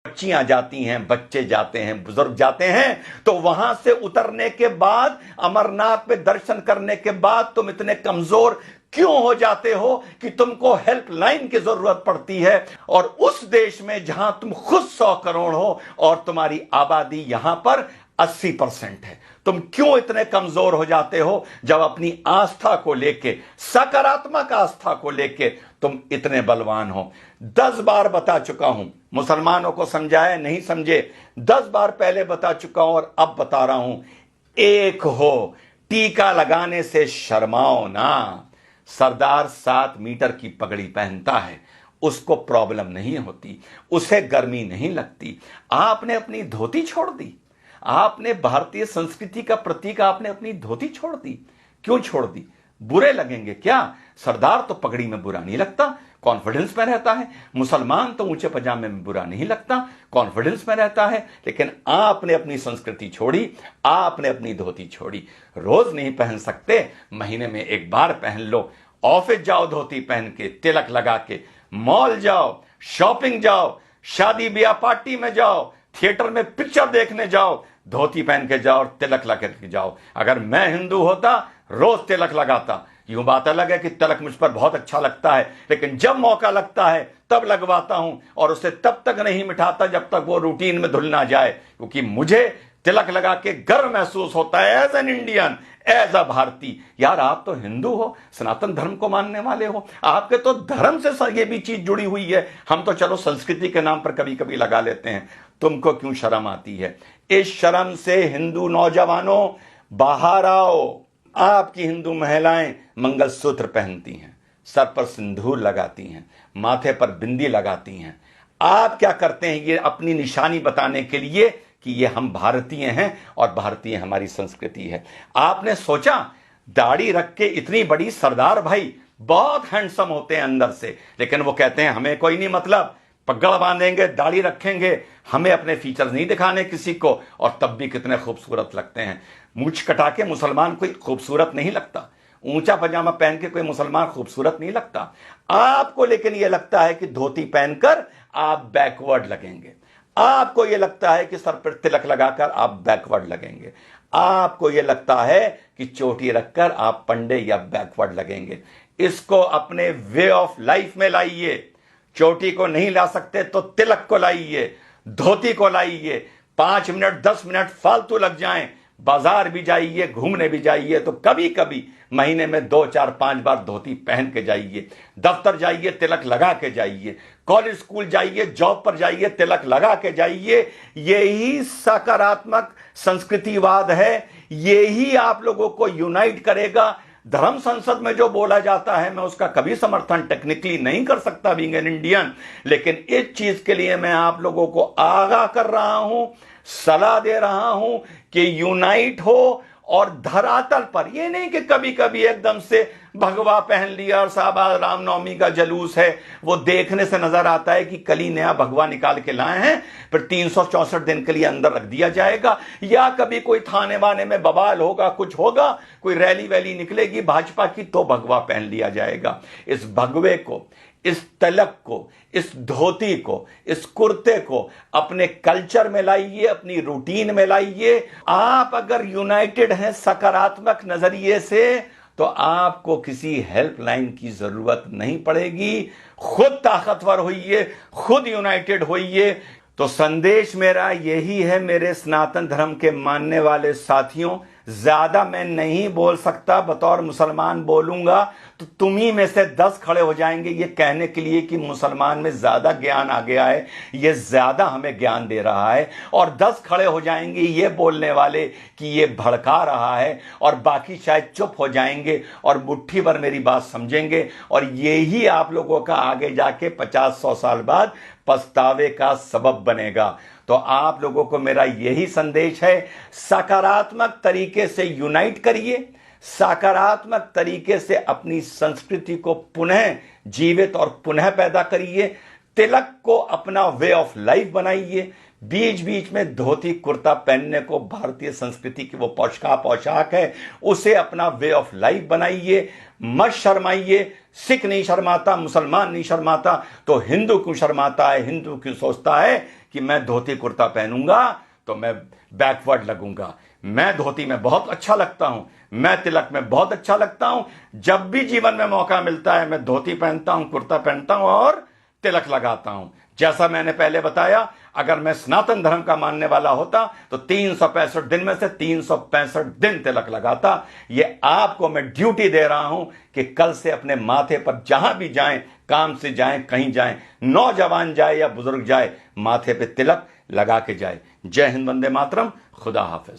बच्चियां जाती हैं, बच्चे जाते हैं, बुजुर्ग जाते हैं, तो वहां से उतरने के बाद, अमरनाथ पे दर्शन करने के बाद तुम इतने कमजोर क्यों हो जाते हो कि तुमको हेल्पलाइन की जरूरत पड़ती है? और उस देश में जहां तुम खुद 100 करोड़ हो और तुम्हारी आबादी यहां पर 80% है, तुम क्यों इतने कमजोर हो जाते हो जब अपनी आस्था को लेके, सकारात्मक आस्था को लेके तुम इतने बलवान हो? 10 बार बता चुका हूं, मुसलमानों को समझाए नहीं समझे, 10 बार पहले बता चुका हूं और अब बता रहा हूं, एक हो, टीका लगाने से शर्माओ ना। सरदार 7 मीटर की पगड़ी पहनता है, उसको प्रॉब्लम नहीं होती, उसे गर्मी नहीं लगती। आपने अपनी धोती छोड़ दी, आपने भारतीय संस्कृति का प्रतीक, आपने अपनी धोती छोड़ दी। क्यों छोड़ दी? बुरे लगेंगे क्या? सरदार तो पगड़ी में बुरा नहीं लगता, कॉन्फिडेंस में रहता है। मुसलमान तो ऊंचे पजामे में बुरा नहीं लगता, कॉन्फिडेंस में रहता है। लेकिन आपने अपनी संस्कृति छोड़ी, आपने अपनी धोती छोड़ी। रोज नहीं पहन सकते, महीने में एक बार पहन लो। ऑफिस जाओ धोती पहन के, तिलक लगा के, मॉल जाओ, शॉपिंग जाओ, शादी ब्याह पार्टी में जाओ, थिएटर में पिक्चर देखने जाओ, धोती पहन के जाओ और तिलक लगा के जाओ। अगर मैं हिंदू होता, रोज तिलक लगाता। यूं बात अलग है कि तिलक मुझ पर बहुत अच्छा लगता है, लेकिन जब मौका लगता है तब लगवाता हूं, और उसे तब तक नहीं मिटाता जब तक वो रूटीन में धुल ना जाए, क्योंकि मुझे तिलक लगा के गर्व महसूस होता है as an Indian, as a भारतीय। यार, आप तो हिंदू हो, सनातन धर्म को मानने वाले हो, आपके तो धर्म से ये भी चीज जुड़ी हुई है। हम तो चलो संस्कृति के नाम पर कभी कभी लगा लेते हैं, तुमको क्यों शर्म आती है? इस शर्म से हिंदू नौजवानों बाहर आओ। आपकी हिंदू महिलाएं मंगलसूत्र पहनती हैं, सर पर सिंदूर लगाती हैं, माथे पर बिंदी लगाती हैं। आप क्या करते हैं? ये अपनी निशानी बताने के लिए कि ये हम भारतीय हैं और भारतीय हमारी संस्कृति है। आपने सोचा दाढ़ी रख के इतनी बड़ी सरदार भाई बहुत हैंडसम होते हैं अंदर से, लेकिन वो कहते हैं हमें कोई नहीं मतलब, पगड़ बांधेंगे, दाढ़ी रखेंगे, हमें अपने फीचर्स नहीं दिखाने किसी को, और तब भी कितने खूबसूरत लगते हैं। मूंछ कटा के मुसलमान कोई खूबसूरत नहीं लगता, ऊंचा पजामा पहन के कोई मुसलमान खूबसूरत नहीं लगता। आपको लेकिन यह लगता है कि धोती पहनकर आप बैकवर्ड लगेंगे, आपको यह लगता है कि सर पर तिलक लगाकर आप बैकवर्ड लगेंगे, आपको यह लगता है कि चोटी रखकर आप पंडे या बैकवर्ड लगेंगे। इसको अपने वे ऑफ लाइफ में लाइए। चोटी को नहीं ला सकते तो तिलक को लाइए, धोती को लाइए। 5 मिनट 10 मिनट फालतू लग जाएं, बाजार भी जाइए, घूमने भी जाइए, तो कभी कभी महीने में 2 4 5 बार धोती पहन के जाइए। दफ्तर जाइए, तिलक लगा के जाइए। कॉलेज स्कूल जाइए, जॉब पर जाइए, तिलक लगा के जाइए। यही सकारात्मक संस्कृतिवाद है, यही आप लोगों को यूनाइट करेगा। धर्म संसद में जो बोला जाता है, मैं उसका कभी समर्थन टेक्निकली नहीं कर सकता बीइंग एन इंडियन, लेकिन इस चीज के लिए मैं आप लोगों को आगाह कर रहा हूं, सलाह दे रहा हूं कि यूनाइट हो। और धरातल पर, ये नहीं कि कभी कभी एकदम से भगवा पहन लिया और साहब रामनवमी का जलूस है, वो देखने से नजर आता है कि कल ही नया भगवा निकाल के लाए हैं, फिर 364 दिन के लिए अंदर रख दिया जाएगा। या कभी कोई थाने वाने में बवाल होगा, कुछ होगा, कोई रैली वैली निकलेगी भाजपा की, तो भगवा पहन लिया जाएगा। इस भगवे को, इस तिलक को, इस धोती को, इस कुर्ते को अपने कल्चर में लाइए, अपनी रूटीन में लाइए। आप अगर यूनाइटेड हैं सकारात्मक नजरिए से, तो आपको किसी हेल्पलाइन की जरूरत नहीं पड़ेगी। खुद ताकतवर होइए, खुद यूनाइटेड होइए। तो संदेश मेरा यही है मेरे सनातन धर्म के मानने वाले साथियों, ज्यादा मैं नहीं बोल सकता, बतौर मुसलमान बोलूंगा तो तुम ही में से 10 खड़े हो जाएंगे ये कहने के लिए कि मुसलमान में ज्यादा ज्ञान आ गया है, ये ज्यादा हमें ज्ञान दे रहा है, और 10 खड़े हो जाएंगे ये बोलने वाले कि ये भड़का रहा है, और बाकी शायद चुप हो जाएंगे और मुट्ठी भर मेरी बात समझेंगे। और यही आप लोगों का आगे जाके 50-100 साल बाद पछतावे का सबब बनेगा। तो आप लोगों को मेरा यही संदेश है, सकारात्मक तरीके से यूनाइट करिए, सकारात्मक तरीके से अपनी संस्कृति को पुनः जीवित और पुनः पैदा करिए। तिलक को अपना वे ऑफ लाइफ बनाइए। बीच बीच में धोती कुर्ता पहनने को भारतीय संस्कृति की वो पोशाक है, उसे अपना वे ऑफ लाइफ बनाइए। मत शर्माइए। सिख नहीं शर्माता, मुसलमान नहीं शर्माता, तो हिंदू क्यों शर्माता है? हिंदू क्यों सोचता है कि मैं धोती कुर्ता पहनूंगा तो मैं बैकवर्ड लगूंगा। मैं धोती में बहुत अच्छा लगता हूं, मैं तिलक में बहुत अच्छा लगता हूं। जब भी जीवन में मौका मिलता है मैं धोती पहनता हूं, कुर्ता पहनता हूं और तिलक लगाता हूं। जैसा मैंने पहले बताया, अगर मैं सनातन धर्म का मानने वाला होता तो 365 दिन में से 365 दिन तिलक लगाता। ये आपको मैं ड्यूटी दे रहा हूं कि कल से अपने माथे पर जहां भी जाएं, काम से जाएं, कहीं जाएं, नौजवान जाए या बुजुर्ग जाए, माथे पे तिलक लगा के जाए। जय हिंद, वंदे मातरम, खुदा हाफिज।